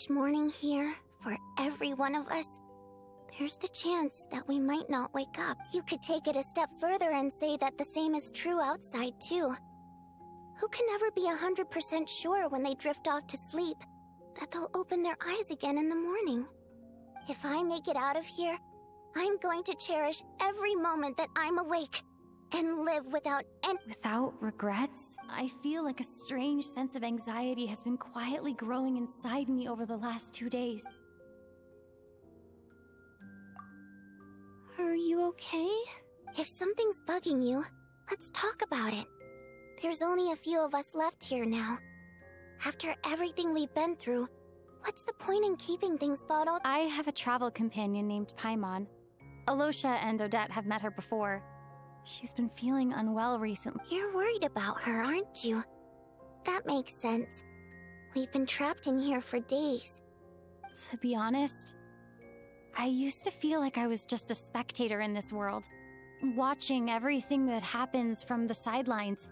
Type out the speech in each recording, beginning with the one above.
each morning here, for every one of us, there's the chance that we might not wake up. You could take it a step further and say that the same is true outside, too. Who can ever be 100% sure when they drift off to sleep that they'll open their eyes again in the morning? If I make it out of here, I'm going to cherish every moment that I'm awake and live without regrets? I feel like a strange sense of anxiety has been quietly growing inside me over the last 2 days. Are you okay? If something's bugging you, let's talk about it. There's only a few of us left here now. After everything we've been through, what's the point in keeping things bottled? I have a travel companion named Paimon. Alosha and Odette have met her before. She's been feeling unwell recently. You're worried about her, aren't you? That makes sense. We've been trapped in here for days. To be honest, I used to feel like I was just a spectator in this world, watching everything that happens from the sidelines.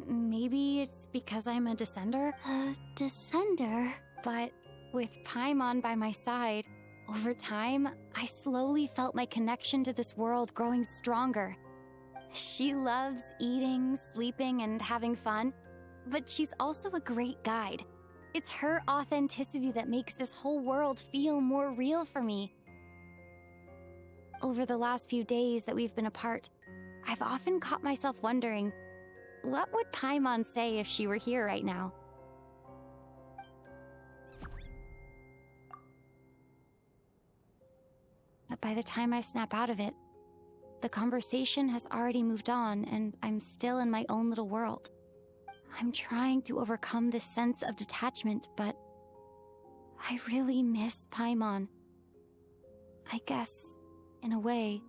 Maybe it's because I'm a descender? A descender? But with Paimon by my side, over time, I slowly felt my connection to this world growing stronger. She loves eating, sleeping, and having fun, but she's also a great guide. It's her authenticity that makes this whole world feel more real for me. Over the last few days that we've been apart, I've often caught myself wondering, what would Paimon say if she were here right now? But by the time I snap out of it, the conversation has already moved on and I'm still in my own little world. I'm trying to overcome this sense of detachment, but I really miss Paimon. I guess, in a way,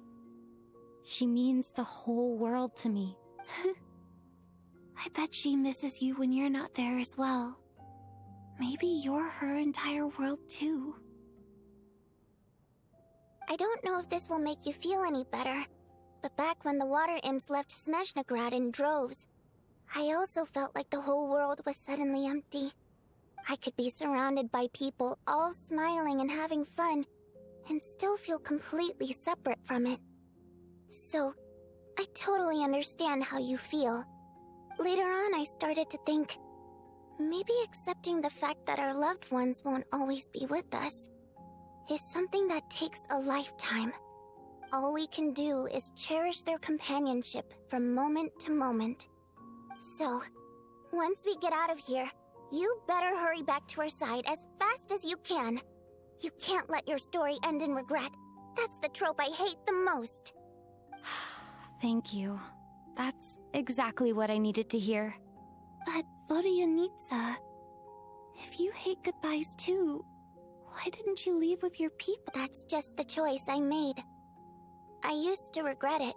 she means the whole world to me. I bet she misses you when you're not there as well. Maybe you're her entire world too. I don't know if this will make you feel any better, but back when the water imps left Snezhnaya in droves, I also felt like the whole world was suddenly empty. I could be surrounded by people all smiling and having fun, and still feel completely separate from it. So, I totally understand how you feel. Later on, I started to think, maybe accepting the fact that our loved ones won't always be with us is something that takes a lifetime. All we can do is cherish their companionship from moment to moment. So, once we get out of here, you better hurry back to our side as fast as you can. You can't let your story end in regret. That's the trope I hate the most. Thank you. That's exactly what I needed to hear. But, Vodianitsa, if you hate goodbyes too, why didn't you leave with your people? That's just the choice I made. I used to regret it,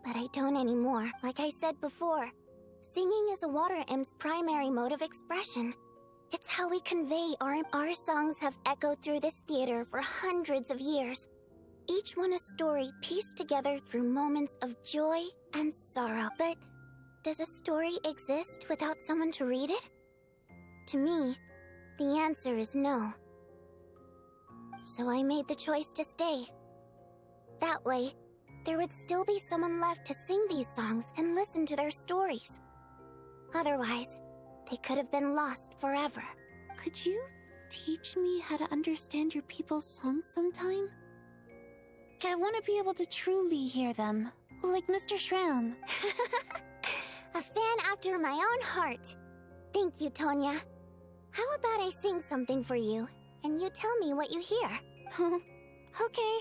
but I don't anymore. Like I said before, singing is a water imp's primary mode of expression. It's how we convey our songs have echoed through this theater for hundreds of years. Each one a story pieced together through moments of joy and sorrow. But does a story exist without someone to read it? To me, the answer is no. So I made the choice to stay. That way, there would still be someone left to sing these songs and listen to their stories. Otherwise, they could have been lost forever. Could you teach me how to understand your people's songs sometime? I want to be able to truly hear them, like Mr. Shram. A fan after my own heart. Thank you, Tonya. How about I sing something for you, and you tell me what you hear? Okay.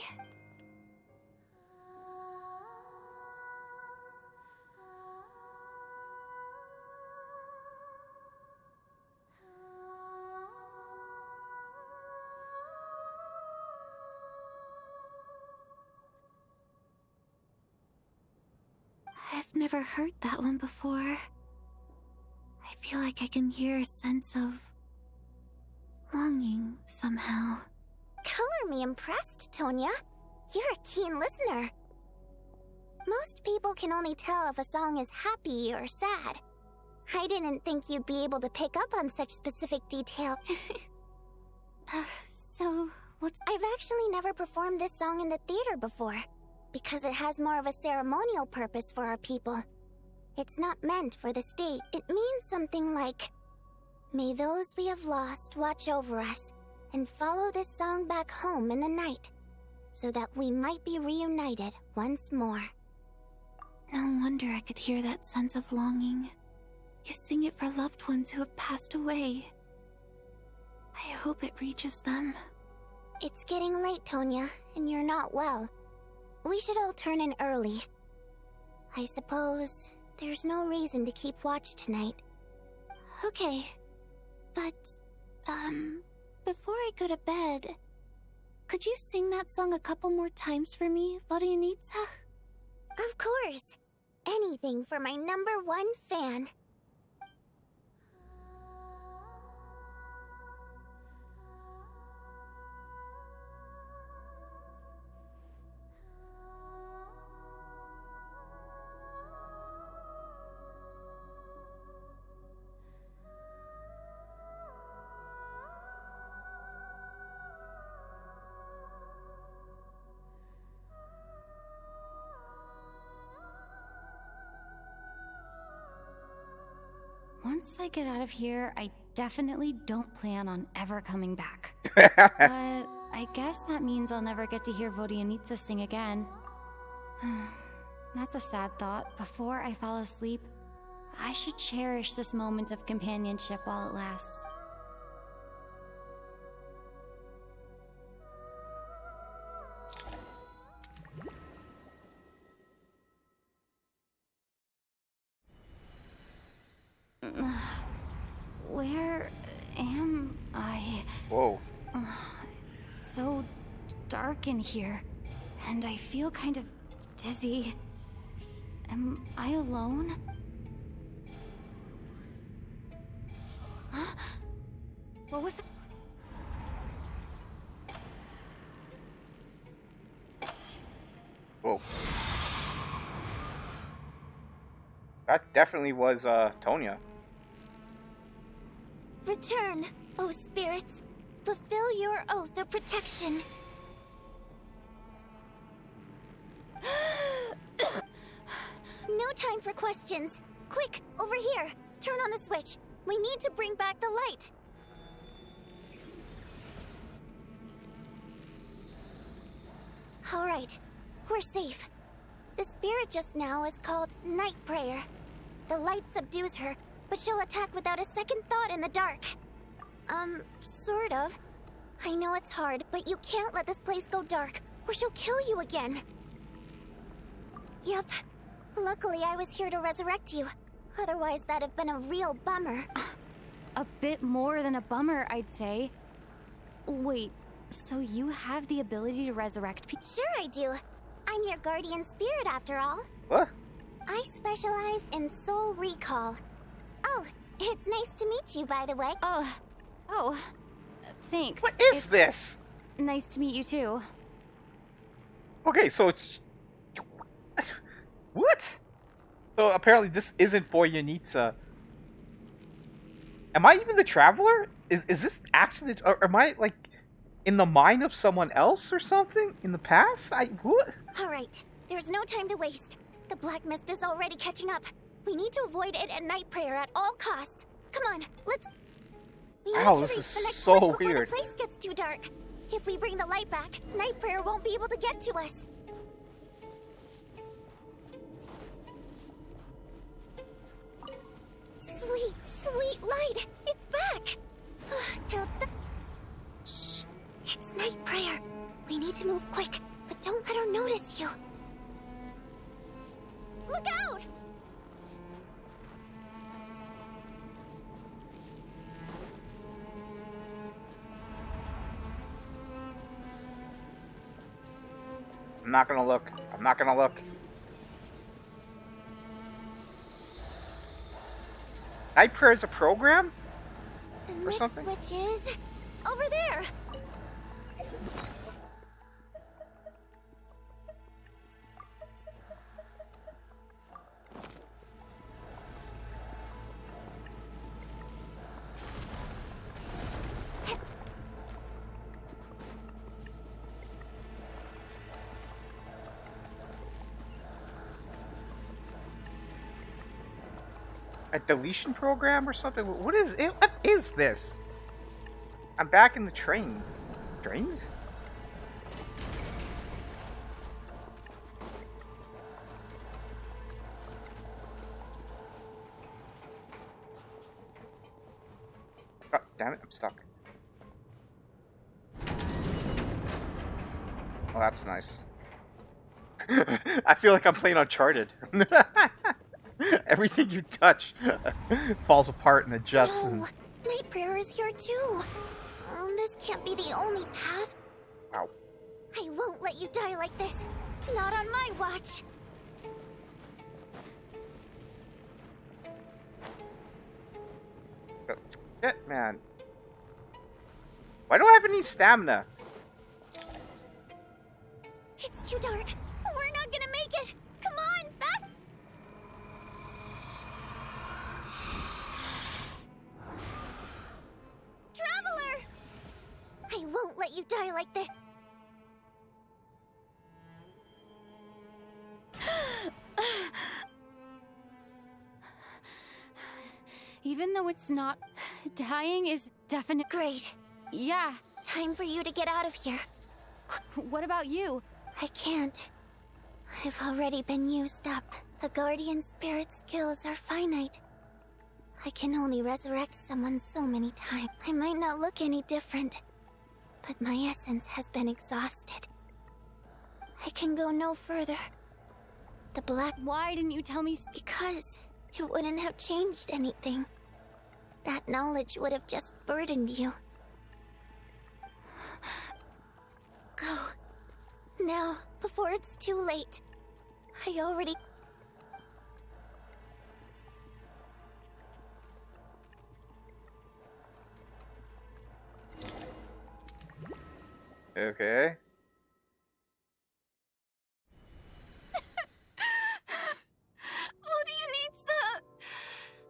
I've never heard that one before. I feel like I can hear a sense of longing somehow. Color me impressed, Tonya. You're a keen listener. Most people can only tell if a song is happy or sad. I didn't think you'd be able to pick up on such specific detail. So, I've actually never performed this song in the theater before, because it has more of a ceremonial purpose for our people. It's not meant for the stage. It means something like, may those we have lost watch over us, and follow this song back home in the night, so that we might be reunited once more. No wonder I could hear that sense of longing. You sing it for loved ones who have passed away. I hope it reaches them. It's getting late, Tonya, and you're not well. We should all turn in early. I suppose there's no reason to keep watch tonight. Okay, but, before I go to bed, could you sing that song a couple more times for me, Vodianitsa? Of course. Anything for my #1 fan. Once I get out of here, I definitely don't plan on ever coming back. But I guess that means I'll never get to hear Vodianitsa sing again. That's a sad thought. Before I fall asleep, I should cherish this moment of companionship while it lasts. Where am I? Whoa. It's so dark in here, and I feel kind of dizzy. Am I alone? Huh? What was that? Whoa. That definitely was, Tonya. Return, O spirits. Fulfill your oath of protection. No time for questions. Quick, over here. Turn on the switch. We need to bring back the light. All right, we're safe. The spirit just now is called Night Prayer. The light subdues her, but she'll attack without a second thought in the dark. Sort of. I know it's hard, but you can't let this place go dark, or she'll kill you again. Yep. Luckily, I was here to resurrect you. Otherwise, that'd have been a real bummer. A bit more than a bummer, I'd say. Wait, so you have the ability to resurrect people? Sure I do. I'm your guardian spirit, after all. What? I specialize in soul recall. Oh, it's nice to meet you, by the way. Oh, thanks. What is this? Nice to meet you too. Okay, so it's... What? So apparently this isn't for Yanitsa. Am I even the traveler? Is this actually... Or am I, like, in the mind of someone else or something? In the past? What? Alright, there's no time to waste. The black mist is already catching up. We need to avoid it at night prayer at all costs. Come on, let's... We need to this reach is the next so point before weird. the place gets too dark. If we bring the light back, night prayer won't be able to get to us. Sweet, sweet light! It's back! Now Shh! It's night prayer. We need to move quick, but don't let her notice you. Look out! I'm not gonna look. I'm not gonna look. Night Prayer is a program? The Or next something? switch is... over there! A deletion program or something? What is it? What is this? I'm back in the train. Trains? Oh, damn it, I'm stuck. Oh, that's nice. I feel like I'm playing Uncharted. Everything you touch falls apart and adjusts. No, Night Prayer is here too. This can't be the only path. Wow. I won't let you die like this. Not on my watch. Shit, man. Why don't I have any stamina? It's too dark. We're not gonna make it. Come on, fast! Traveler! I won't let you die like this. Even though it's not... dying is definite... Great. Yeah. Time for you to get out of here. What about you? I can't. I've already been used up. A guardian spirit's skills are finite. I can only resurrect someone so many times. I might not look any different, but my essence has been exhausted. I can go no further. The black... Why didn't you tell me... Because it wouldn't have changed anything. That knowledge would have just burdened you. Go. Now, before it's too late. I already... Okay. What do you need, sir?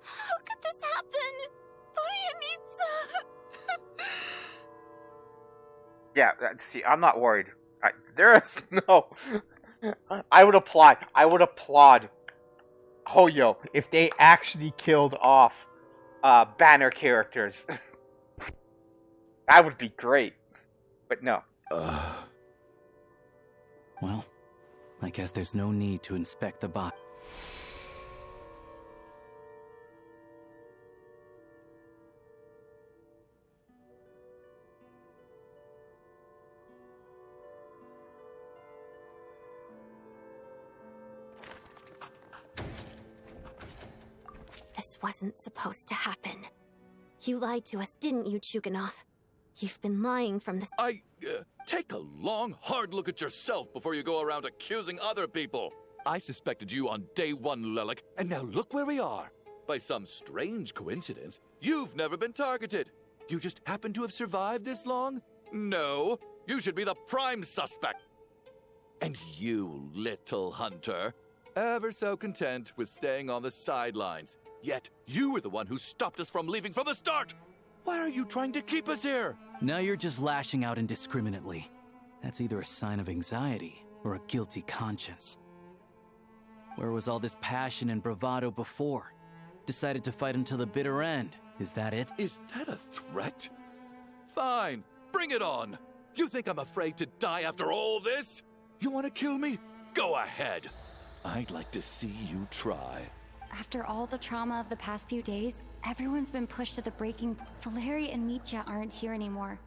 How could this happen? What do you need, sir? Yeah, see, I'm not worried. There is no... I would applaud Hoyo if they actually killed off banner characters. That would be great. But no. Well, I guess there's no need to inspect the bot. This wasn't supposed to happen. You lied to us, didn't you, Chuganov? You've been lying from the... Take a long, hard look at yourself before you go around accusing other people. I suspected you on day one, Lelik, and now look where we are. By some strange coincidence, you've never been targeted. You just happen to have survived this long? No, you should be the prime suspect. And you, little hunter, ever so content with staying on the sidelines. Yet, you were the one who stopped us from leaving from the start! Why are you trying to keep us here? Now you're just lashing out indiscriminately. That's either a sign of anxiety or a guilty conscience. Where was all this passion and bravado before? Decided to fight until the bitter end. Is that it? Is that a threat? Fine, bring it on. You think I'm afraid to die after all this? You want to kill me? Go ahead. I'd like to see you try. After all the trauma of the past few days, everyone's been pushed to the breaking point. Valeri and Mitya aren't here anymore.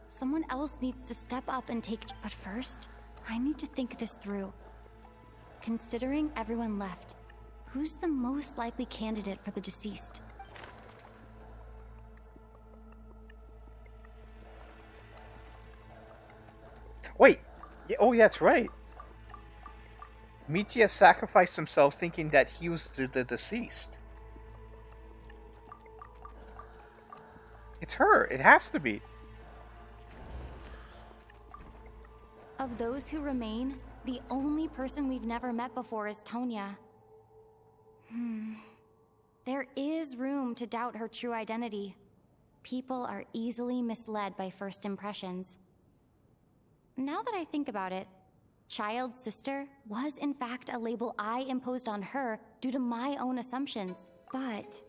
Someone else needs to step up and take... But first, I need to think this through. Considering everyone left, who's the most likely candidate for the deceased? Wait. Yeah, oh, yeah, that's right. Mitya sacrificed himself thinking that he was the deceased. It's her. It has to be. Of those who remain, the only person we've never met before is Tonya. There is room to doubt her true identity. People are easily misled by first impressions. Now that I think about it, Child's sister was in fact a label I imposed on her due to my own assumptions. But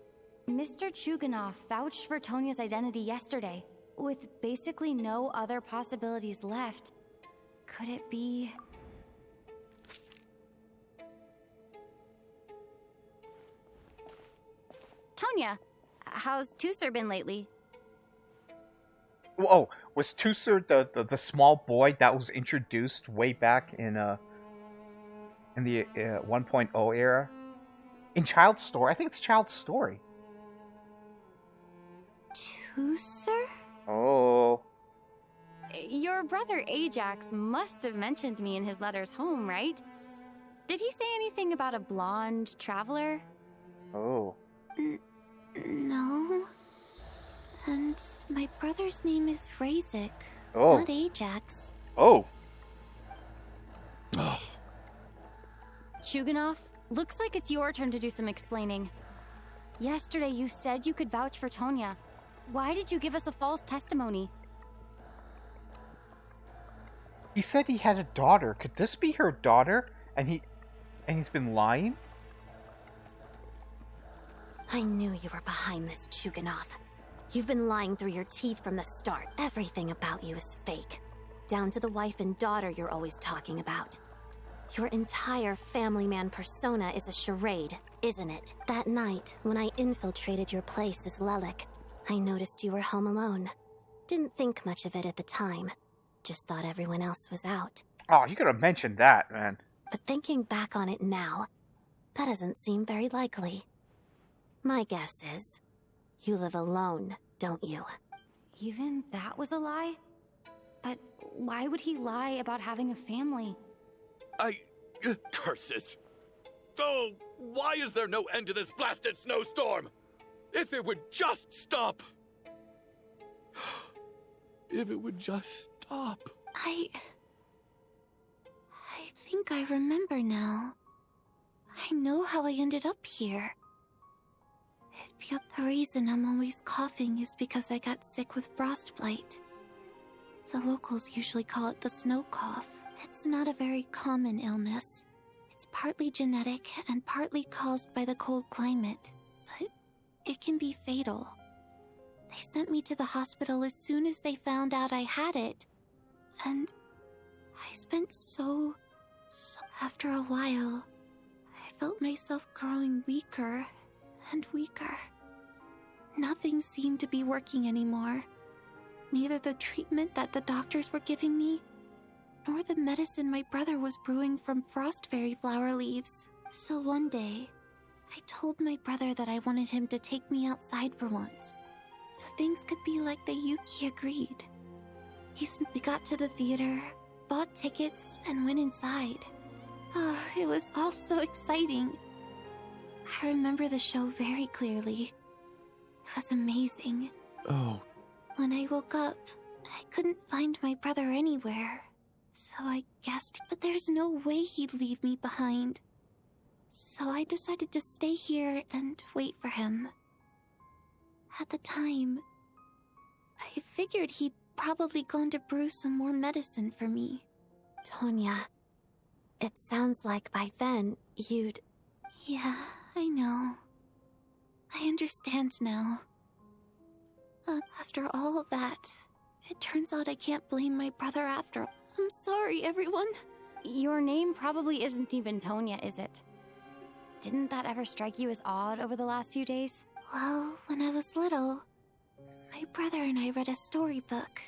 Mr. Chuganov vouched for Tonya's identity yesterday, with basically no other possibilities left. Could it be... Tonya, how's Tusser been lately? Oh, was Tusser the small boy that was introduced way back in the 1.0 era? In Child's Story? I think it's Child's Story. Tusser? Oh. Your brother Ajax must have mentioned me in his letters home, right? Did he say anything about a blonde traveler? Oh. No. And my brother's name is Razik, Oh. not Ajax. Oh. Oh, Chuganov, looks like it's your turn to do some explaining. Yesterday you said you could vouch for Tonya. Why did you give us a false testimony? He said he had a daughter. Could this be her daughter? And he's been lying? I knew you were behind this, Chuganov. You've been lying through your teeth from the start. Everything about you is fake. Down to the wife and daughter you're always talking about. Your entire family man persona is a charade, isn't it? That night, when I infiltrated your place as Lelik, I noticed you were home alone. Didn't think much of it at the time. Just thought everyone else was out. Oh, you could have mentioned that, man. But thinking back on it now, that doesn't seem very likely. My guess is, you live alone, don't you? Even that was a lie? But why would he lie about having a family? Curses! Oh, why is there no end to this blasted snowstorm? If it would just stop! If it would just stop. I think I remember now. I know how I ended up here. It feels the reason I'm always coughing is because I got sick with frostbite. The locals usually call it the snow cough. It's not a very common illness. It's partly genetic and partly caused by the cold climate, but it can be fatal. They sent me to the hospital as soon as they found out I had it. And I spent so after a while, I felt myself growing weaker and weaker. Nothing seemed to be working anymore. Neither the treatment that the doctors were giving me, nor the medicine my brother was brewing from frost fairy flower leaves. So one day, I told my brother that I wanted him to take me outside for once, so things could be like they used. He agreed. We got to the theater, bought tickets, and went inside. Oh, it was all so exciting. I remember the show very clearly. It was amazing. Oh. When I woke up, I couldn't find my brother anywhere. So I guessed, but there's no way he'd leave me behind. So I decided to stay here and wait for him. At the time, I figured he'd probably gone to brew some more medicine for me. Tonya, it sounds like by then you'd... Yeah, I know. I understand now. After all of that, it turns out I can't blame my brother after. I'm sorry, everyone. Your name probably isn't even Tonya, is it? Didn't that ever strike you as odd over the last few days? Well, when I was little, my brother and I read a storybook,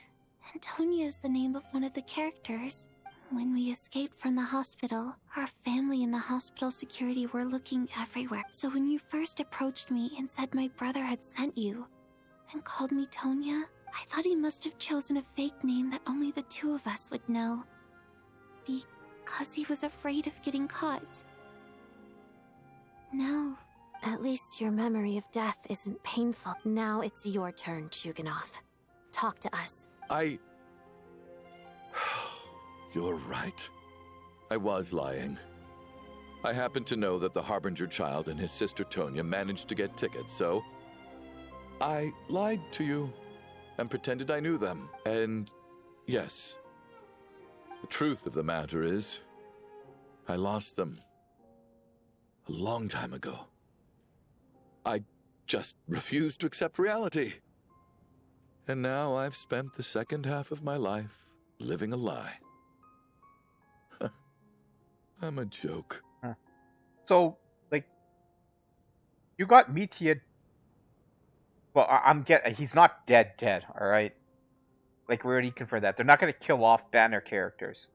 and Tonya is the name of one of the characters. When we escaped from the hospital, our family and the hospital security were looking everywhere. So when you first approached me and said my brother had sent you, and called me Tonya, I thought he must have chosen a fake name that only the two of us would know. Because he was afraid of getting caught. Now, at least your memory of death isn't painful. Now it's your turn, Chuganov. Talk to us. You're right. I was lying. I happened to know that the Harbinger child and his sister Tonya managed to get tickets, so I lied to you and pretended I knew them. And yes, the truth of the matter is, I lost them a long time ago. I just refused to accept reality. And now I've spent the second half of my life living a lie. I'm a joke. So, like, you got Mitya. Well, he's not dead, alright? Like, we already confirmed that. They're not going to kill off banner characters.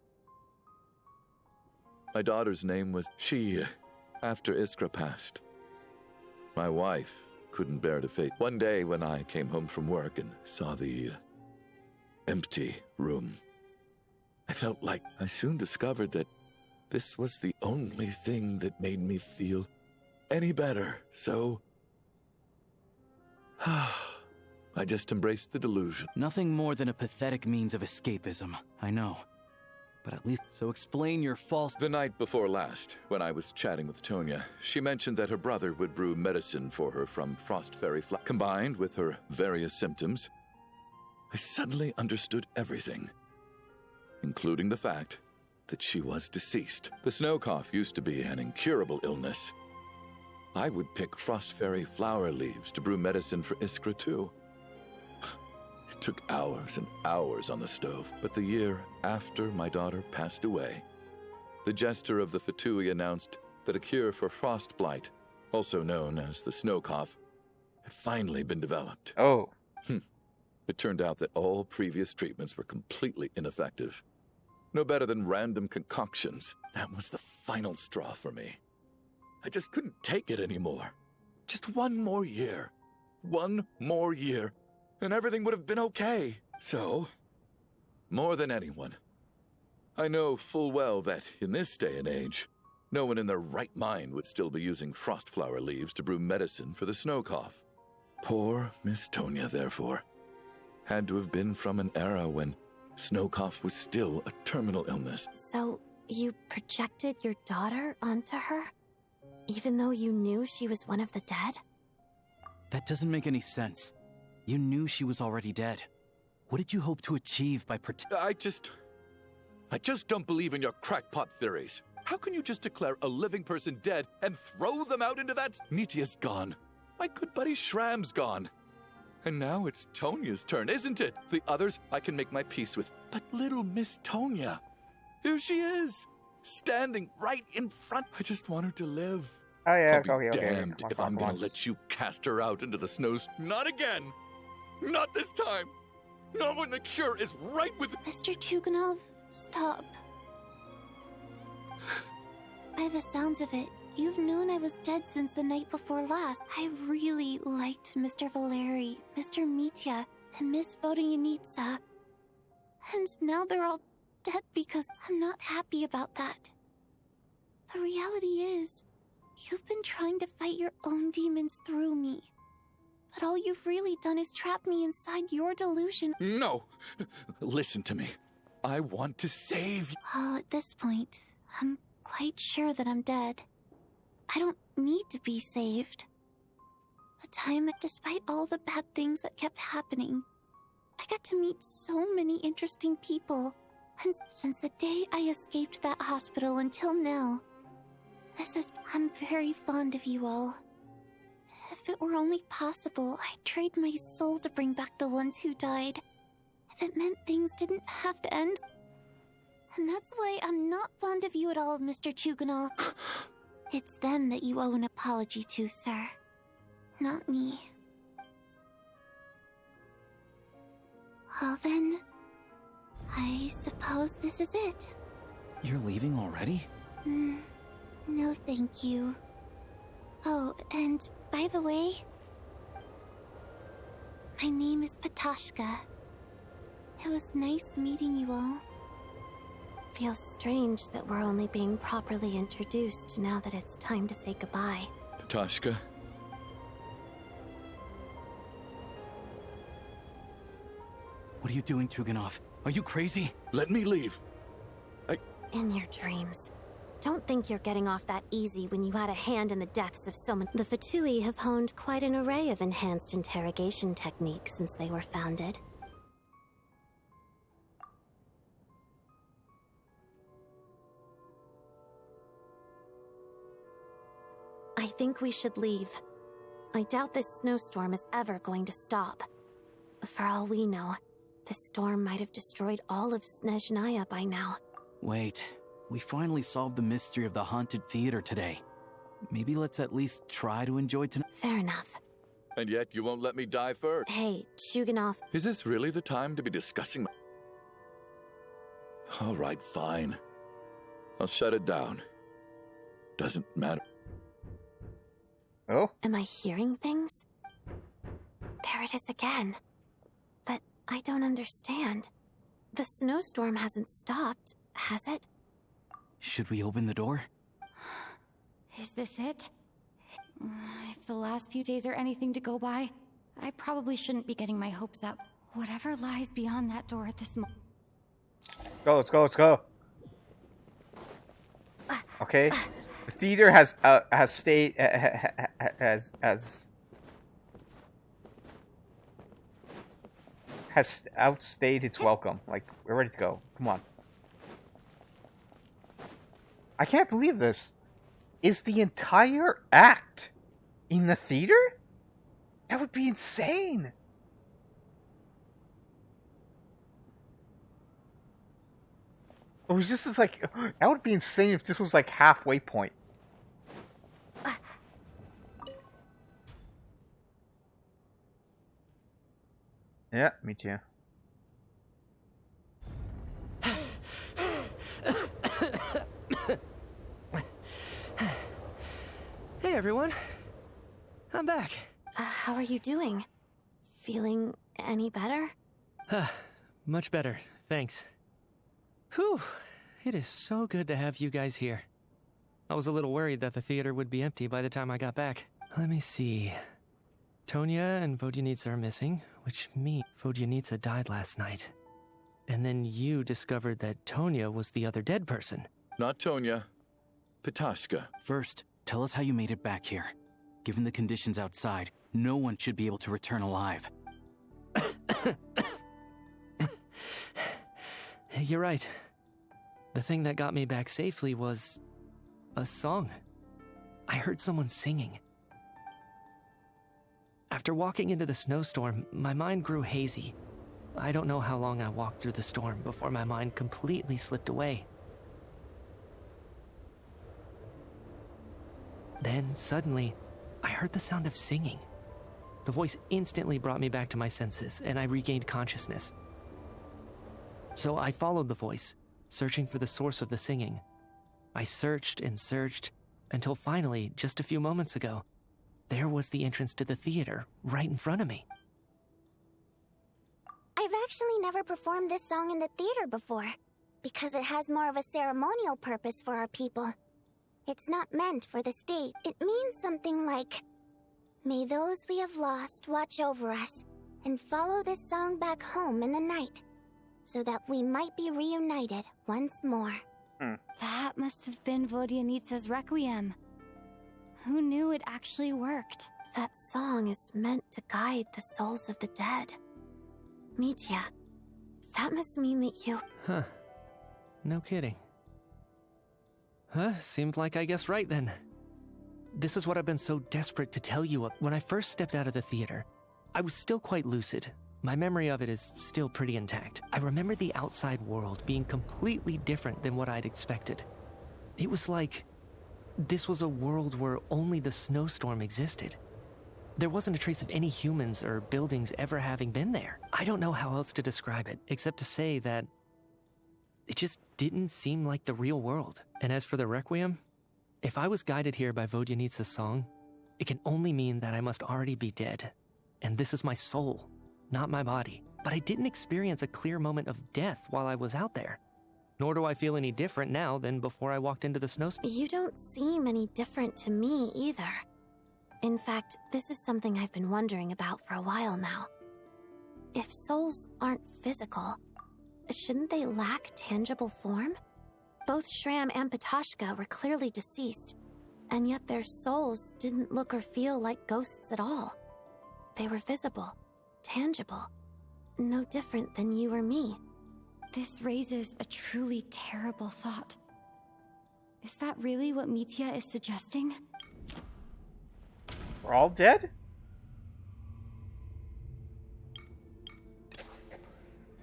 My daughter's name was She after Iskra passed. My wife couldn't bear to face. One day when I came home from work and saw the empty room, I felt like I soon discovered that this was the only thing that made me feel any better. So, I just embraced the delusion. Nothing more than a pathetic means of escapism, I know. But at least, so explain your false... The night before last, when I was chatting with Tonya, she mentioned that her brother would brew medicine for her from frost fairy flower. Combined with her various symptoms, I suddenly understood everything, including the fact that she was deceased. The snow cough used to be an incurable illness. I would pick frost fairy flower leaves to brew medicine for Iskra too. It took hours and hours on the stove, but the year after my daughter passed away, the jester of the Fatui announced that a cure for frost blight, also known as the snow cough, had finally been developed. Oh. It turned out that all previous treatments were completely ineffective. No better than random concoctions. That was the final straw for me. I just couldn't take it anymore. Just one more year. One more year, and everything would have been okay. So, more than anyone, I know full well that in this day and age, no one in their right mind would still be using frost flower leaves to brew medicine for the snow cough. Poor Miss Tonya, therefore, had to have been from an era when snow cough was still a terminal illness. So, you projected your daughter onto her? Even though you knew she was one of the dead? That doesn't make any sense. You knew she was already dead. What did you hope to achieve by I just don't believe in your crackpot theories. How can you just declare a living person dead and throw them out into that... Mitya's gone. My good buddy Shram's gone. And now it's Tonya's turn, isn't it? The others I can make my peace with. But little Miss Tonya, here she is, standing right in front. I just want her to live. Oh, yeah, I'll be okay. damned if I'm gonna let you cast her out into the snows. Not again! Not this time! Not when the cure is right with... Mr. Chuganov, stop. By the sounds of it, you've known I was dead since the night before last. I really liked Mr. Valeri, Mr. Mitya, and Miss Vodyanitsa. And now they're all dead because I'm not happy about that. The reality is, you've been trying to fight your own demons through me. But all you've really done is trap me inside your delusion. No! Listen to me. I want to save you. Well, at this point, I'm quite sure that I'm dead. I don't need to be saved. The time, despite all the bad things that kept happening, I got to meet so many interesting people. And since the day I escaped that hospital until now, I'm very fond of you all. If it were only possible, I'd trade my soul to bring back the ones who died. If it meant things didn't have to end. And that's why I'm not fond of you at all, Mr. Chuganov. It's them that you owe an apology to, sir. Not me. Well then, I suppose this is it. You're leaving already? No thank you. Oh, and by the way, my name is Patashka. It was nice meeting you all. Feels strange that we're only being properly introduced now that it's time to say goodbye. Patashka? What are you doing, Chuganov? Are you crazy? Let me leave. In your dreams. Don't think you're getting off that easy when you had a hand in the deaths of so many. The Fatui have honed quite an array of enhanced interrogation techniques since they were founded. I think we should leave. I doubt this snowstorm is ever going to stop. For all we know, this storm might have destroyed all of Snezhnaya by now. Wait, we finally solved the mystery of the haunted theater today. Maybe let's at least try to enjoy tonight. Fair enough. And yet you won't let me die first. Hey, Shuganov. Is this really the time to be discussing my... All right, fine. I'll shut it down. Doesn't matter. Oh? Am I hearing things? There it is again. But I don't understand. The snowstorm hasn't stopped, has it? Should we open the door? Is this it? If the last few days are anything to go by, I probably shouldn't be getting my hopes up. Whatever lies beyond that door at this moment. Let's go. Okay. The theater has stayed has outstayed its welcome. Like, we're ready to go. Come on. I can't believe this. Is the entire act in the theater? That would be insane. It was just like, that would be insane if this was like halfway point. Yeah, me too. Hey everyone, I'm back. How are you doing? Feeling any better? Much better, thanks. Whew, it is so good to have you guys here. I was a little worried that the theater would be empty by the time I got back. Let me see. Tonya and Vodyanitsa are missing, which means Vodyanitsa died last night. And then you discovered that Tonya was the other dead person. Not Tonya. Pitashka. First, tell us how you made it back here. Given the conditions outside, no one should be able to return alive. You're right. The thing that got me back safely was a song. I heard someone singing. After walking into the snowstorm, my mind grew hazy. I don't know how long I walked through the storm before my mind completely slipped away. Then, suddenly, I heard the sound of singing. The voice instantly brought me back to my senses, and I regained consciousness. So I followed the voice, searching for the source of the singing. I searched and searched, until finally, just a few moments ago, there was the entrance to the theater, right in front of me. I've actually never performed this song in the theater before, because it has more of a ceremonial purpose for our people. It's not meant for the state. It means something like, "May those we have lost watch over us, and follow this song back home in the night, so that we might be reunited once more." That must have been Vodyanitsa's requiem. Who knew it actually worked? That song is meant to guide the souls of the dead. Mitya, that must mean that you... Huh. No kidding. Seemed like I guessed right then. This is what I've been so desperate to tell you. When I first stepped out of the theater, I was still quite lucid. My memory of it is still pretty intact. I remember the outside world being completely different than what I'd expected. It was like this was a world where only the snowstorm existed. There wasn't a trace of any humans or buildings ever having been there. I don't know how else to describe it, except to say that it just didn't seem like the real world. And as for the requiem, if I was guided here by Vodyanitsa's song, it can only mean that I must already be dead. And this is my soul, not my body. But I didn't experience a clear moment of death while I was out there. Nor do I feel any different now than before I walked into the snowstorm. You don't seem any different to me either. In fact, this is something I've been wondering about for a while now. If souls aren't physical, shouldn't they lack tangible form? Both Shram and Pitashka were clearly deceased, and yet their souls didn't look or feel like ghosts at all. They were visible, tangible, no different than you or me. This raises a truly terrible thought. Is that really what Mitya is suggesting? We're all dead?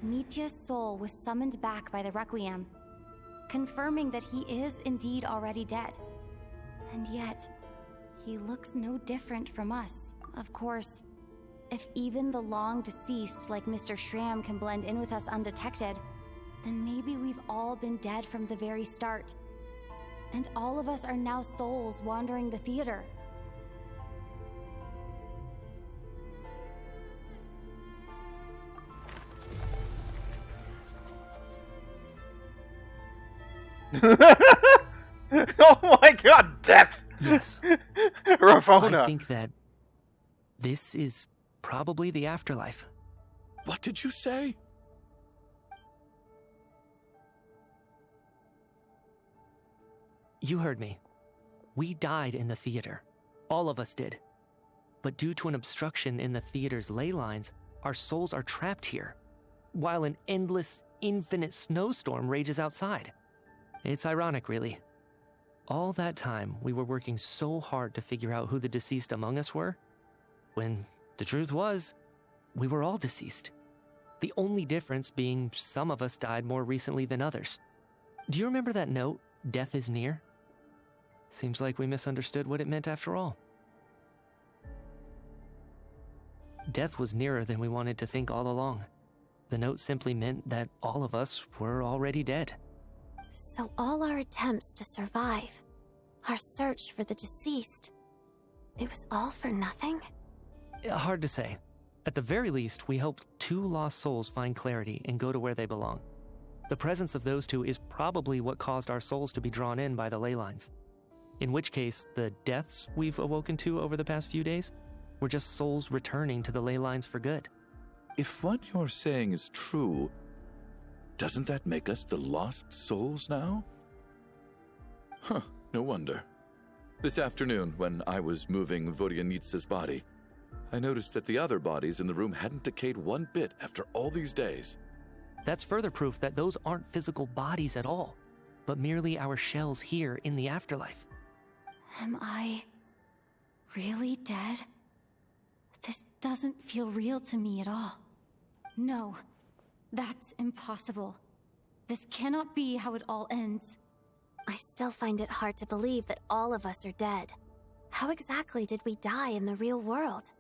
Nitya's soul was summoned back by the Requiem, confirming that he is indeed already dead. And yet, he looks no different from us. Of course, if even the long-deceased like Mr. Shram can blend in with us undetected, then maybe we've all been dead from the very start. And all of us are now souls wandering the theater. Oh my god, death! Yes. Ravona. I think that this is probably the afterlife. What did you say? You heard me. We died in the theater. All of us did. But due to an obstruction in the theater's ley lines, our souls are trapped here, while an endless, infinite snowstorm rages outside. It's ironic, really. All that time, we were working so hard to figure out who the deceased among us were, when the truth was, we were all deceased. The only difference being some of us died more recently than others. Do you remember that note, "Death is near"? Seems like we misunderstood what it meant after all. Death was nearer than we wanted to think all along. The note simply meant that all of us were already dead. So all our attempts to survive, our search for the deceased, it was all for nothing? Hard to say. At the very least, we helped 2 lost souls find clarity and go to where they belong. The presence of those 2 is probably what caused our souls to be drawn in by the ley lines. In which case, the deaths we've awoken to over the past few days were just souls returning to the ley lines for good. If what you're saying is true, doesn't that make us the lost souls now? Huh, no wonder. This afternoon, when I was moving Vodyanitsa's body, I noticed that the other bodies in the room hadn't decayed one bit after all these days. That's further proof that those aren't physical bodies at all, but merely our shells here in the afterlife. Am I really dead? This doesn't feel real to me at all. No, that's impossible. This cannot be how it all ends. I still find it hard to believe that all of us are dead. How exactly did we die in the real world?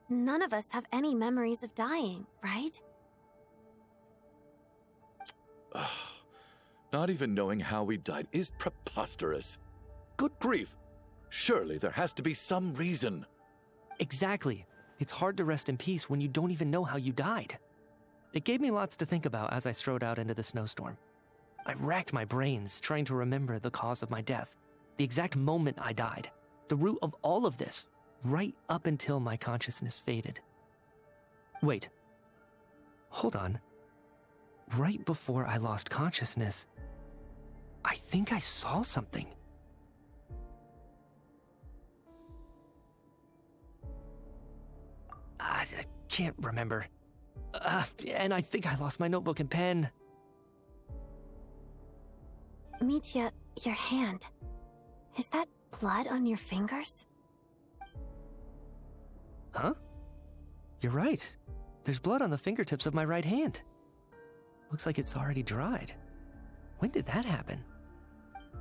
None of us have any memories of dying, right? Not even knowing how we died is preposterous. Good grief! Surely there has to be some reason. Exactly. It's hard to rest in peace when you don't even know how you died. It gave me lots to think about as I strode out into the snowstorm. I racked my brains trying to remember the cause of my death, the exact moment I died, the root of all of this, right up until my consciousness faded. Wait. Hold on. Right before I lost consciousness, I think I saw something. I can't remember. And I think I lost my notebook and pen. Mitya, your hand. Is that blood on your fingers? Huh? You're right. There's blood on the fingertips of my right hand. Looks like it's already dried. When did that happen?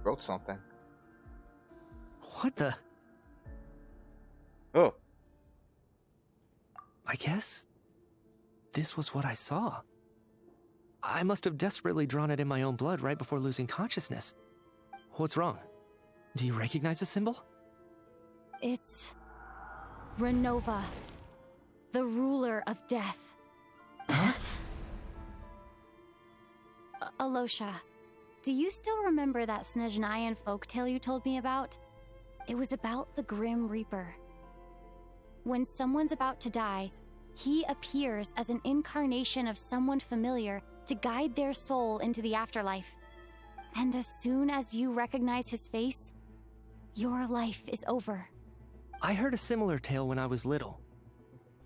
Wrote something. What the? Oh. I guess this was what I saw. I must have desperately drawn it in my own blood right before losing consciousness. What's wrong? Do you recognize the symbol? It's Renova, the ruler of death. Huh? Alosha, do you still remember that Snezhnayan folktale you told me about? It was about the Grim Reaper. When someone's about to die, he appears as an incarnation of someone familiar to guide their soul into the afterlife. And as soon as you recognize his face, your life is over. I heard a similar tale when I was little.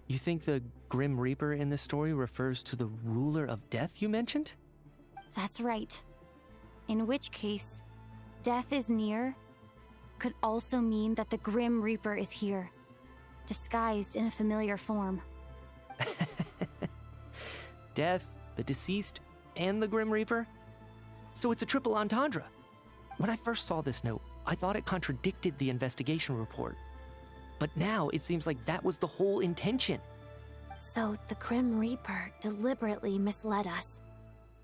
You think the Grim Reaper in this story refers to the ruler of death you mentioned? That's right. In which case, death is near could also mean that the Grim Reaper is here, disguised in a familiar form. Death, the deceased, and the Grim Reaper? So it's a triple entendre. When I first saw this note, I thought it contradicted the investigation report. But now it seems like that was the whole intention. So the Grim Reaper deliberately misled us.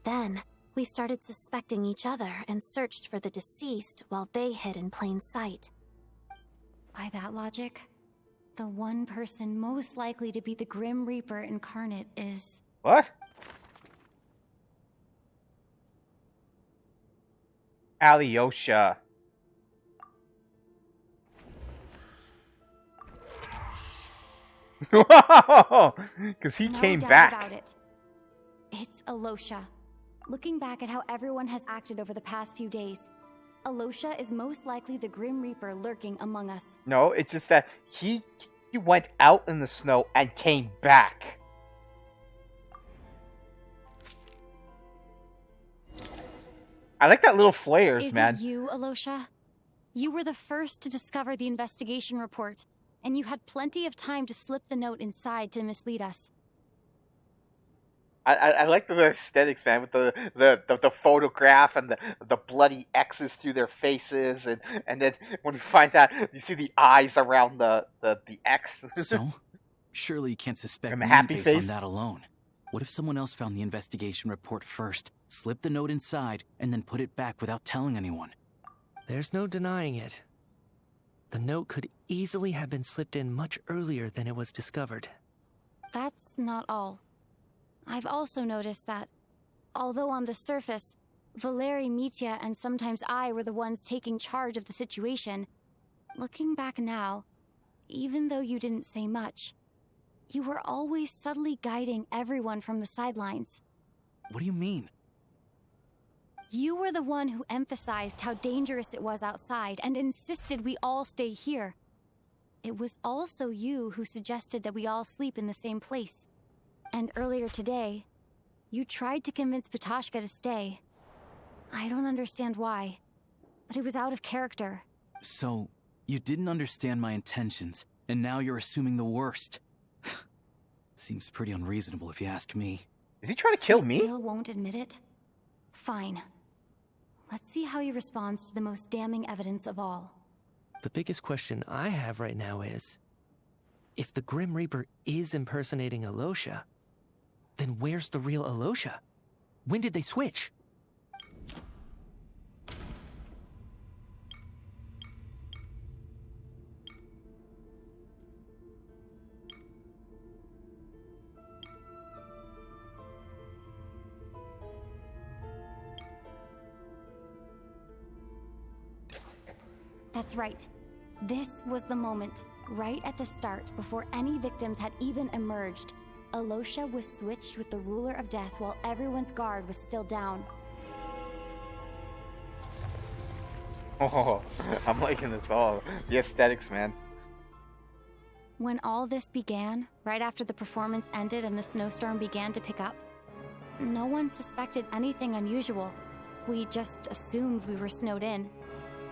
Then, we started suspecting each other and searched for the deceased while they hid in plain sight. By that logic, the one person most likely to be the Grim Reaper incarnate is... What? Alyosha. Because he came doubt back. About it. It's Alyosha. Looking back at how everyone has acted over the past few days, Alyosha is most likely the Grim Reaper lurking among us. No, it's just that he went out in the snow and came back. I like that little flares, man. Is it you, Alyosha? You were the first to discover the investigation report, and you had plenty of time to slip the note inside to mislead us. I like the aesthetics, man, with the photograph and the bloody X's through their faces, and then when you find out, you see the eyes around the X. So, surely you can't suspect I'm me a happy based face. on that alone. What if someone else found the investigation report first, slipped the note inside, and then put it back without telling anyone? There's no denying it. The note could easily have been slipped in much earlier than it was discovered. That's not all. I've also noticed that, although on the surface, Valeri, Mitya, and sometimes I were the ones taking charge of the situation, looking back now, even though you didn't say much, you were always subtly guiding everyone from the sidelines. What do you mean? You were the one who emphasized how dangerous it was outside and insisted we all stay here. It was also you who suggested that we all sleep in the same place. And earlier today, you tried to convince Patoshka to stay. I don't understand why, but it was out of character. So, you didn't understand my intentions, and now you're assuming the worst. Seems pretty unreasonable if you ask me. Is he trying to kill You me? Still won't admit it? Fine. Let's see how he responds to the most damning evidence of all. The biggest question I have right now is, if the Grim Reaper is impersonating Alyosha, then where's the real Alyosha? When did they switch? That's right. This was the moment, right at the start, before any victims had even emerged. Alyosha was switched with the ruler of death while everyone's guard was still down. Oh, I'm liking this all. The aesthetics, man. When all this began, right after the performance ended and the snowstorm began to pick up, no one suspected anything unusual. We just assumed we were snowed in.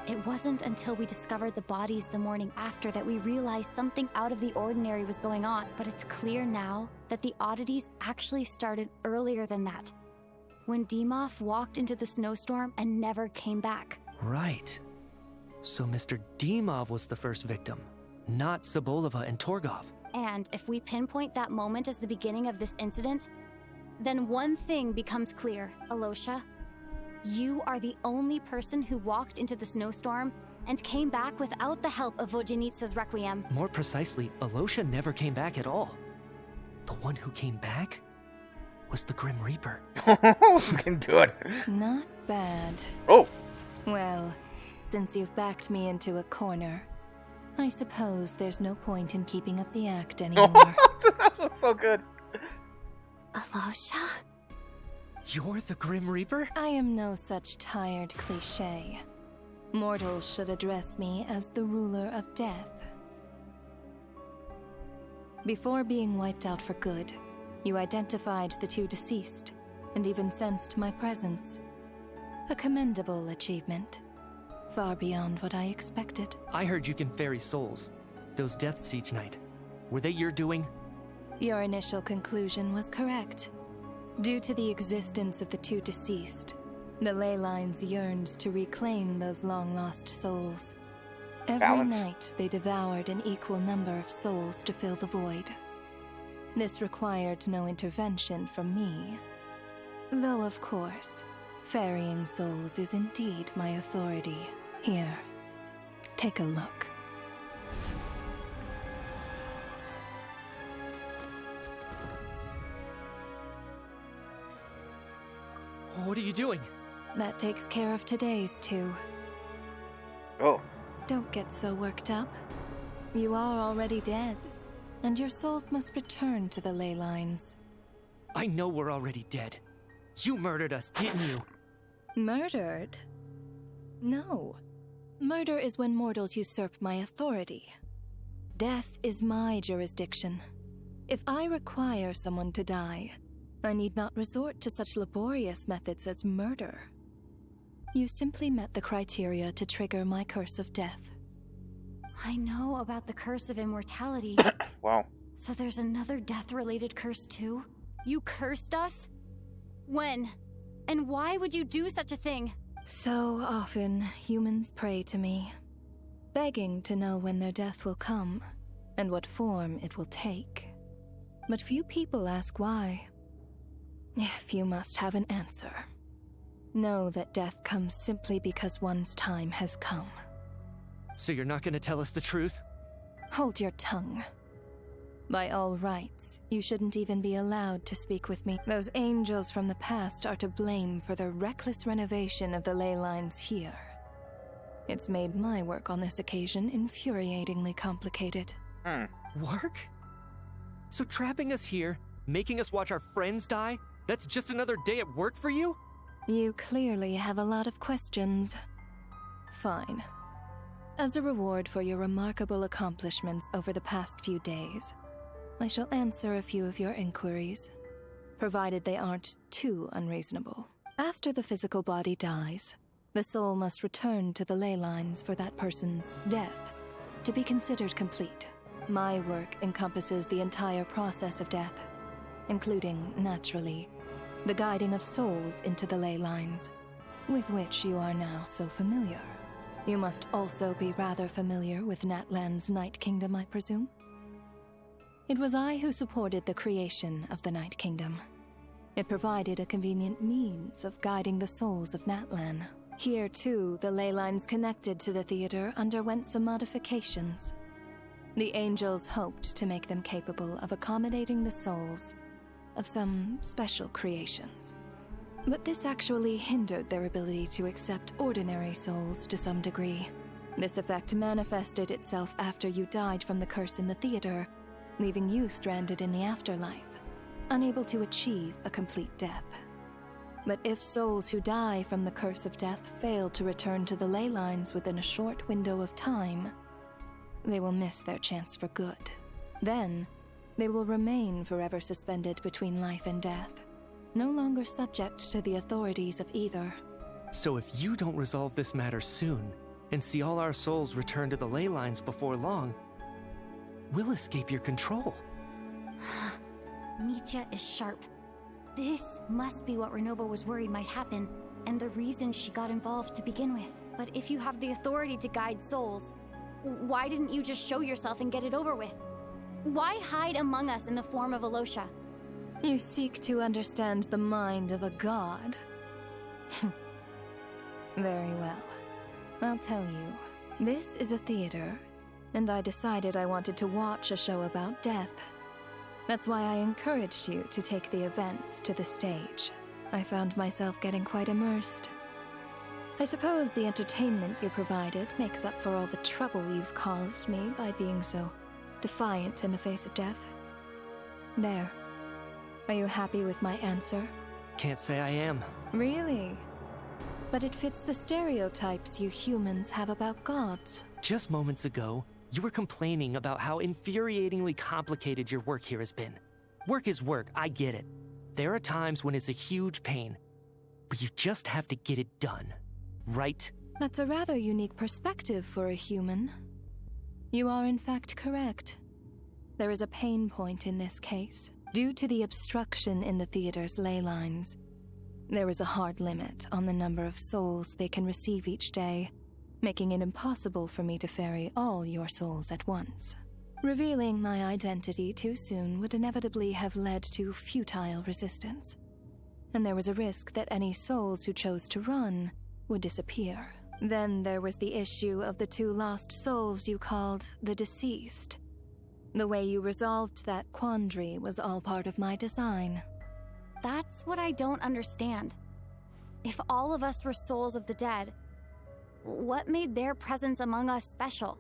It wasn't until we discovered the bodies the morning after that we realized something out of the ordinary was going on. But it's clear now that the oddities actually started earlier than that, when Dimov walked into the snowstorm and never came back. Right. So Mr. Dimov was the first victim, not Sobolova and Torgov. And if we pinpoint that moment as the beginning of this incident, then one thing becomes clear, Alyosha. You are the only person who walked into the snowstorm and came back without the help of Vojanitsa's Requiem. More precisely, Alyosha never came back at all. The one who came back was the Grim Reaper. Looking good. Not bad. Oh. Well, since you've backed me into a corner, I suppose there's no point in keeping up the act anymore. This looks so good. Alyosha? You're the Grim Reaper? I am no such tired cliché. Mortals should address me as the ruler of death. Before being wiped out for good, you identified the two deceased, and even sensed my presence. A commendable achievement. Far beyond what I expected. I heard you can ferry souls. Those deaths each night. Were they your doing? Your initial conclusion was correct. Due to the existence of the two deceased, the ley lines yearned to reclaim those long-lost souls. Every Balance. night they devoured an equal number of souls to fill the void. This required no intervention from me. Though, of course, ferrying souls is indeed my authority. Here, take a look. What are you doing? That takes care of today's two. Oh. Don't get so worked up. You are already dead, and your souls must return to the ley lines. I know we're already dead. You murdered us, didn't you? Murdered? No. Murder is when mortals usurp my authority. Death is my jurisdiction. If I require someone to die, I need not resort to such laborious methods as murder. You simply met the criteria to trigger my curse of death. I know about the curse of immortality. Wow. So there's another death-related curse too? You cursed us? When? And why would you do such a thing? So often, humans pray to me, begging to know when their death will come, and what form it will take. But few people ask why. If you must have an answer, know that death comes simply because one's time has come. So you're not gonna tell us the truth? Hold your tongue. By all rights, you shouldn't even be allowed to speak with me. Those angels from the past are to blame for the reckless renovation of the ley lines here. It's made my work on this occasion infuriatingly complicated. Work? So trapping us here, making us watch our friends die, that's just another day at work for you? You clearly have a lot of questions. Fine. As a reward for your remarkable accomplishments over the past few days, I shall answer a few of your inquiries, provided they aren't too unreasonable. After the physical body dies, the soul must return to the ley lines for that person's death to be considered complete. My work encompasses the entire process of death, including, naturally, the guiding of souls into the ley lines, with which you are now so familiar. You must also be rather familiar with Natlan's Night Kingdom, I presume? It was I who supported the creation of the Night Kingdom. It provided a convenient means of guiding the souls of Natlan. Here, too, the ley lines connected to the theater underwent some modifications. The angels hoped to make them capable of accommodating the souls of some special creations. But this actually hindered their ability to accept ordinary souls to some degree. This effect manifested itself after you died from the curse in the theater, leaving you stranded in the afterlife, unable to achieve a complete death. But if souls who die from the curse of death fail to return to the ley lines within a short window of time, they will miss their chance for good. Then, they will remain forever suspended between life and death, no longer subject to the authorities of either. So if you don't resolve this matter soon, and see all our souls return to the ley lines before long, we'll escape your control. Nitya is sharp. This must be what Renova was worried might happen, and the reason she got involved to begin with. But if you have the authority to guide souls, why didn't you just show yourself and get it over with? Why hide among us in the form of Alosha? You seek to understand the mind of a god. Very well. I'll tell you. This is a theater, and I decided I wanted to watch a show about death. That's why I encouraged you to take the events to the stage. I found myself getting quite immersed. I suppose the entertainment you provided makes up for all the trouble you've caused me by being so defiant in the face of death. There. Are you happy with my answer? Can't say I am. Really? But it fits the stereotypes you humans have about gods. Just moments ago, you were complaining about how infuriatingly complicated your work here has been. Work is work, I get it. There are times when it's a huge pain, but you just have to get it done. Right? That's a rather unique perspective for a human. You are in fact correct. There is a pain point in this case. Due to the obstruction in the theater's ley lines, there is a hard limit on the number of souls they can receive each day, making it impossible for me to ferry all your souls at once. Revealing my identity too soon would inevitably have led to futile resistance, and there was a risk that any souls who chose to run would disappear. Then there was the issue of the 2 lost souls you called the deceased. The way you resolved that quandary was all part of my design. That's what I don't understand. If all of us were souls of the dead, what made their presence among us special?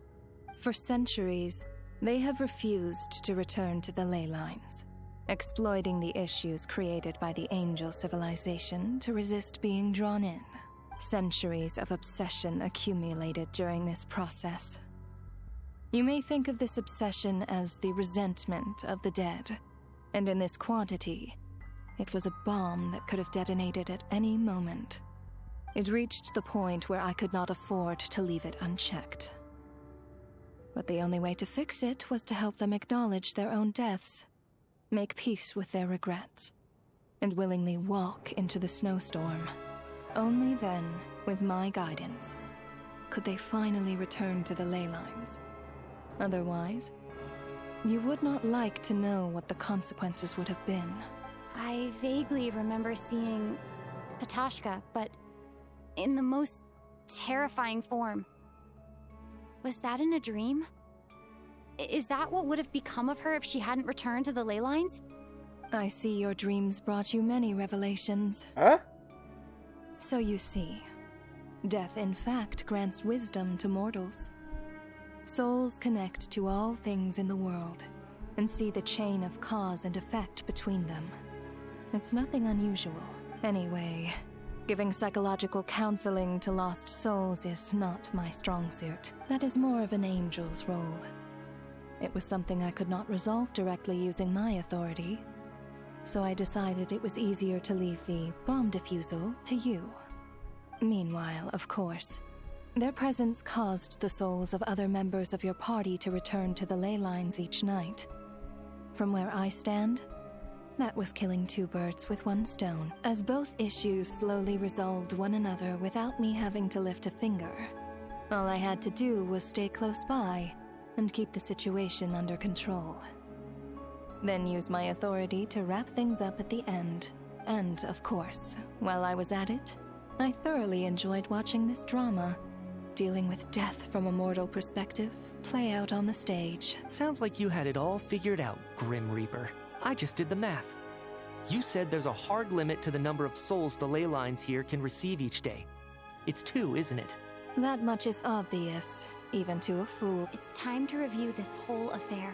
For centuries, they have refused to return to the ley lines, exploiting the issues created by the angel civilization to resist being drawn in. Centuries of obsession accumulated during this process. You may think of this obsession as the resentment of the dead, and in this quantity, it was a bomb that could have detonated at any moment. It reached the point where I could not afford to leave it unchecked. But the only way to fix it was to help them acknowledge their own deaths, make peace with their regrets, and willingly walk into the snowstorm. Only then, with my guidance, could they finally return to the ley lines. Otherwise, you would not like to know what the consequences would have been. I vaguely remember seeing Patoshka, but in the most terrifying form. Was that in a dream? Is that what would have become of her if she hadn't returned to the ley lines? I see your dreams brought you many revelations. Huh? So you see, death in fact grants wisdom to mortals. Souls connect to all things in the world and see the chain of cause and effect between them. It's nothing unusual. Anyway, giving psychological counseling to lost souls is not my strong suit. That is more of an angel's role. It was something I could not resolve directly using my authority, so I decided it was easier to leave the bomb defusal to you. Meanwhile, of course, their presence caused the souls of other members of your party to return to the ley lines each night. From where I stand, that was killing 2 birds with 1 stone, as both issues slowly resolved one another without me having to lift a finger. All I had to do was stay close by and keep the situation under control. Then use my authority to wrap things up at the end. And, of course, while I was at it, I thoroughly enjoyed watching this drama, dealing with death from a mortal perspective, play out on the stage. Sounds like you had it all figured out, Grim Reaper. I just did the math. You said there's a hard limit to the number of souls the ley lines here can receive each day. It's 2, isn't it? That much is obvious, even to a fool. It's time to review this whole affair.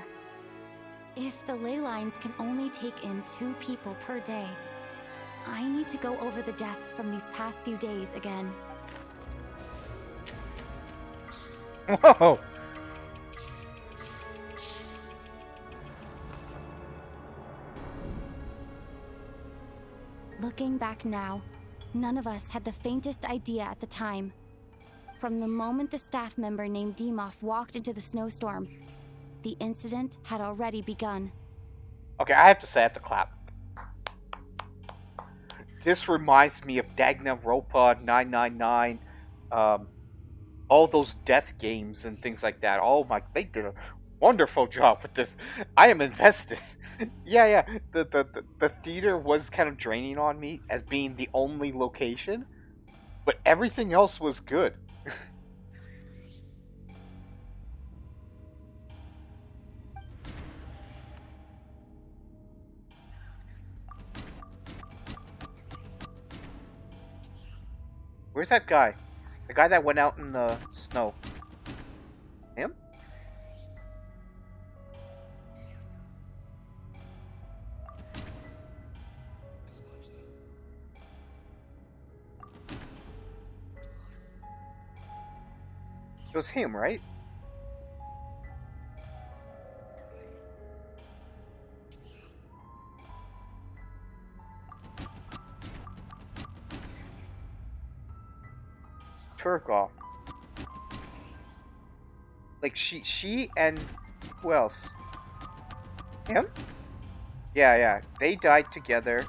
If the ley lines can only take in 2 people per day, I need to go over the deaths from these past few days again. Whoa! Looking back now, none of us had the faintest idea at the time. From the moment the staff member named Demoff walked into the snowstorm, the incident had already begun. Okay, I have to say, I have to clap. This reminds me of Danganronpa 999, all those death games and things like that. Oh my, they did a wonderful job with this. I am invested. Yeah. The theater was kind of draining on me as being the only location, but everything else was good. Where's that guy? The guy that went out in the snow. Him? It was him, right? Turgoff. Like she and who else? Him? Yeah. They died together.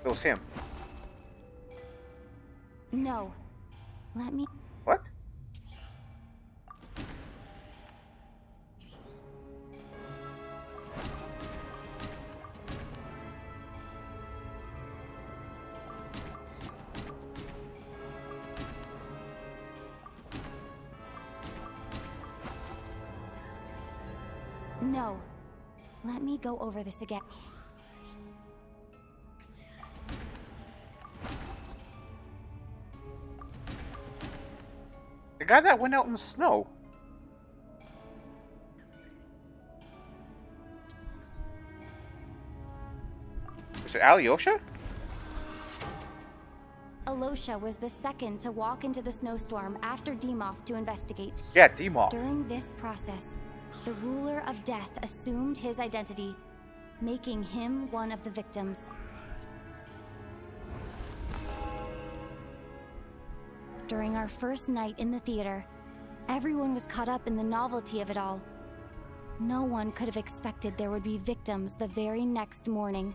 It was him. No. Let me... What? No. Let me go over this again. The guy that went out in the snow. Was it Alyosha? Alosha was the second to walk into the snowstorm after Demoff to investigate. Yeah, Demoff. During this process, the ruler of death assumed his identity, making him one of the victims. During our first night in the theater, everyone was caught up in the novelty of it all. No one could have expected there would be victims the very next morning.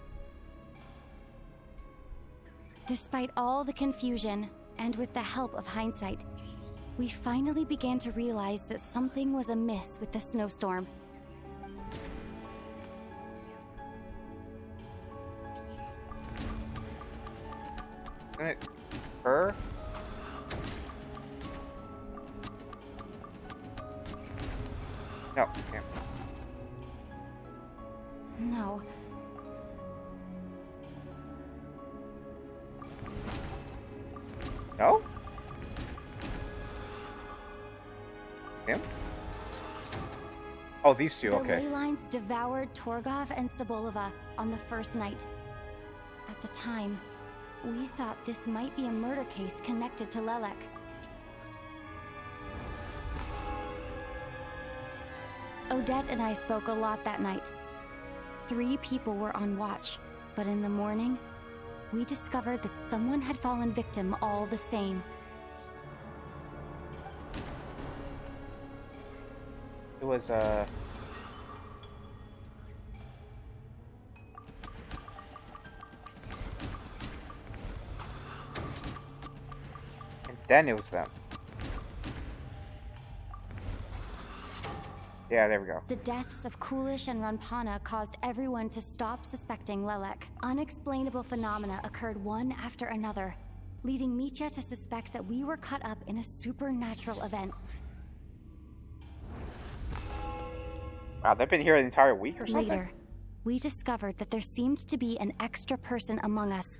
Despite all the confusion, and with the help of hindsight, we finally began to realize that something was amiss with the snowstorm. Isn't it her? No, him. No. No? Him? Oh, these two, The okay. ley lines devoured Torgov and Sobolova on the first night. At the time, we thought this might be a murder case connected to Lelek. Odette and I spoke a lot that night. 3 people were on watch, but in the morning, we discovered that someone had fallen victim all the same. It was, and then it was them. Yeah, there we go. The deaths of Kulish and Ranpana caused everyone to stop suspecting Lelek. Unexplainable phenomena occurred one after another, leading Mitya to suspect that we were caught up in a supernatural event. Wow, they've been here the entire week or something? Later, we discovered that there seemed to be an extra person among us,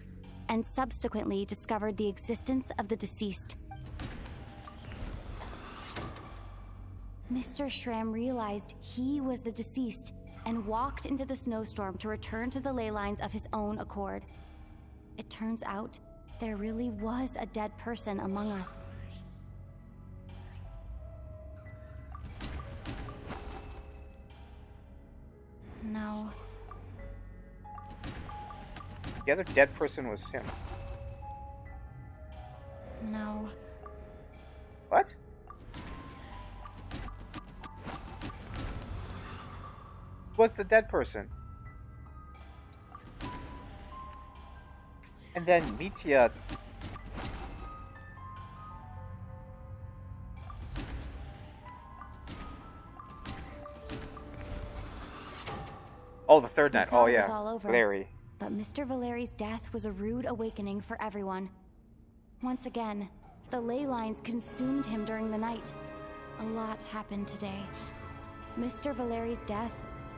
and subsequently discovered the existence of the deceased. Mr. Schramm realized he was the deceased and walked into the snowstorm to return to the ley lines of his own accord. It turns out there really was a dead person among us. No. The other dead person was him. No. What? Who was the dead person? And then Mitya... Oh, the third night. Oh, It was yeah. all over. Larry. But Mr. Valeri's death was a rude awakening for everyone. Once again, the ley lines consumed him during the night. A lot happened today. Mr. Valeri's death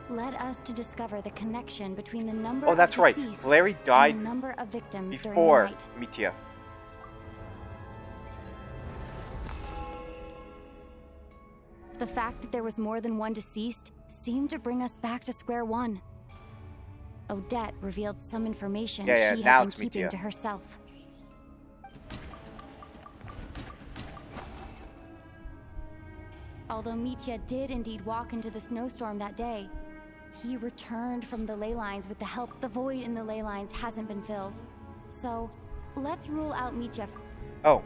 led us to discover the connection between the number Oh, that's of right. deceased Larry died and the number of victims during the before night. Mitya. The fact that there was more than one deceased seemed to bring us back to square one. Odette revealed some information Yeah, she now had been it's keeping Mitya. to herself. Although Mitya did indeed walk into the snowstorm that day, he returned from the ley lines with the help. The void in the ley lines hasn't been filled. So, let's rule out Mitya. Oh.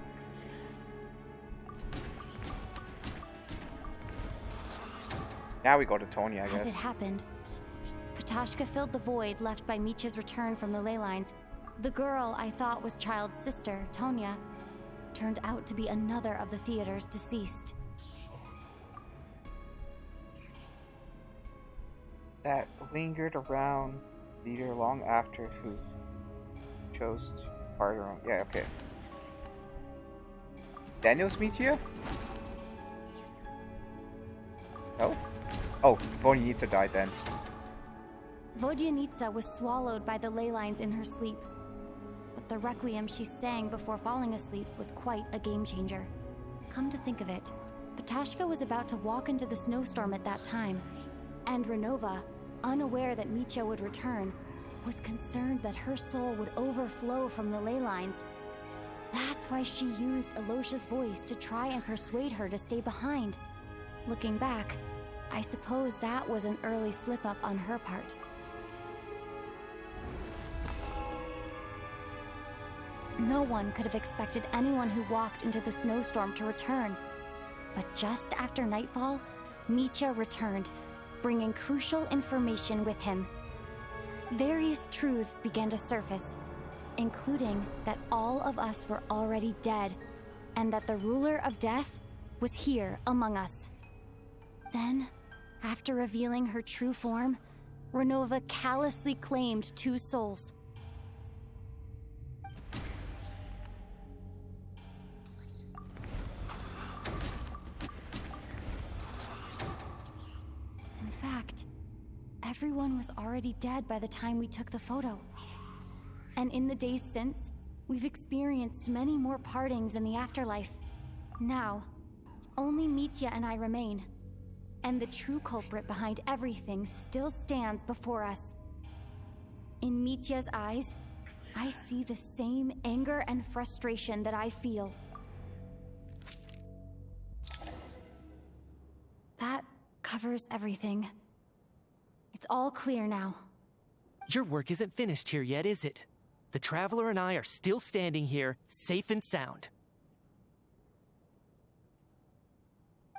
Now we go to Tony, I As it guess. happened, Tashka filled the void left by Micha's return from the ley lines, the girl I thought was Child's sister, Tonya, turned out to be another of the theater's deceased. That lingered around theater long after who chose to part her own. Yeah, okay. Daniel's Mitia? No? Oh, Vodyanitsa died then. Vodyanitsa was swallowed by the ley lines in her sleep. But the requiem she sang before falling asleep was quite a game changer. Come to think of it, Ptashka was about to walk into the snowstorm at that time, and Renova, unaware that Micha would return, was concerned that her soul would overflow from the ley lines. That's why she used Alosha's voice to try and persuade her to stay behind. Looking back, I suppose that was an early slip-up on her part. No one could have expected anyone who walked into the snowstorm to return. But just after nightfall, Micha returned, bringing crucial information with him. Various truths began to surface, including that all of us were already dead, and that the ruler of death was here among us. Then, after revealing her true form, Renova callously claimed 2 souls. In fact, everyone was already dead by the time we took the photo. And in the days since, we've experienced many more partings in the afterlife. Now, only Mitya and I remain. And the true culprit behind everything still stands before us. In Mitya's eyes, I see the same anger and frustration that I feel. That covers everything. It's all clear now. Your work isn't finished here yet, is it? The Traveler and I are still standing here, safe and sound.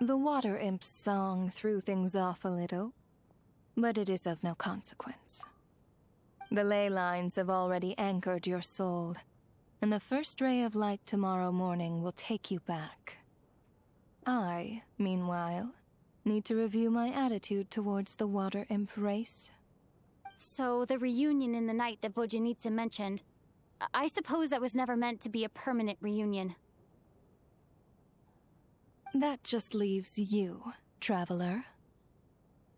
The Water Imp's song threw things off a little, but it is of no consequence. The ley lines have already anchored your soul, and the first ray of light tomorrow morning will take you back. I, meanwhile, need to review my attitude towards the Water Imp race. So the reunion in the night that Vodyanitsa mentioned, I suppose that was never meant to be a permanent reunion. That just leaves you, Traveler.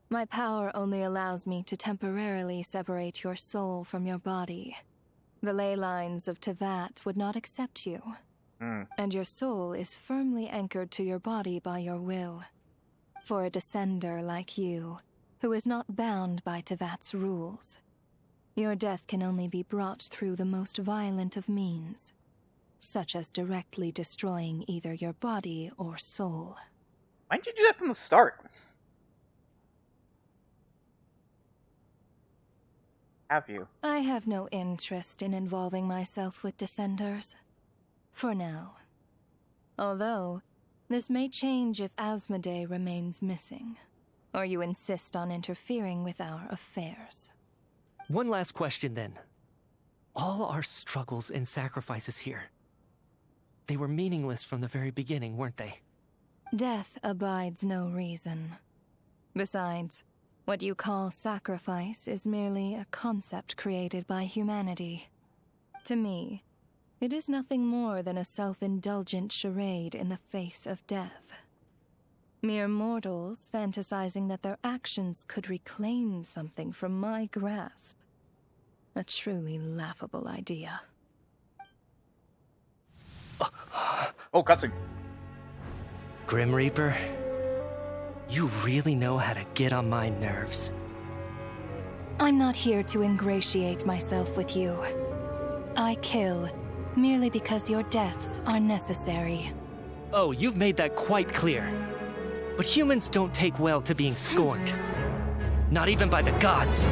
My power only allows me to temporarily separate your soul from your body. The ley lines of Tevat would not accept you. And your soul is firmly anchored to your body by your will. For a descender like you, who is not bound by Tevat's rules, your death can only be brought through the most violent of means, such as directly destroying either your body or soul. Why didn't you do that from the start? Have you? I have no interest in involving myself with Descenders. For now. Although, this may change if Asmodee remains missing, or you insist on interfering with our affairs. One last question then. All our struggles and sacrifices here, they were meaningless from the very beginning, weren't they? Death abides no reason. Besides, what you call sacrifice is merely a concept created by humanity. To me, it is nothing more than a self-indulgent charade in the face of death. Mere mortals fantasizing that their actions could reclaim something from my grasp. A truly laughable idea. Oh, cutscene. Grim Reaper, you really know how to get on my nerves. I'm not here to ingratiate myself with you. I kill merely because your deaths are necessary. Oh, you've made that quite clear. But humans don't take well to being scorned. Not even by the gods.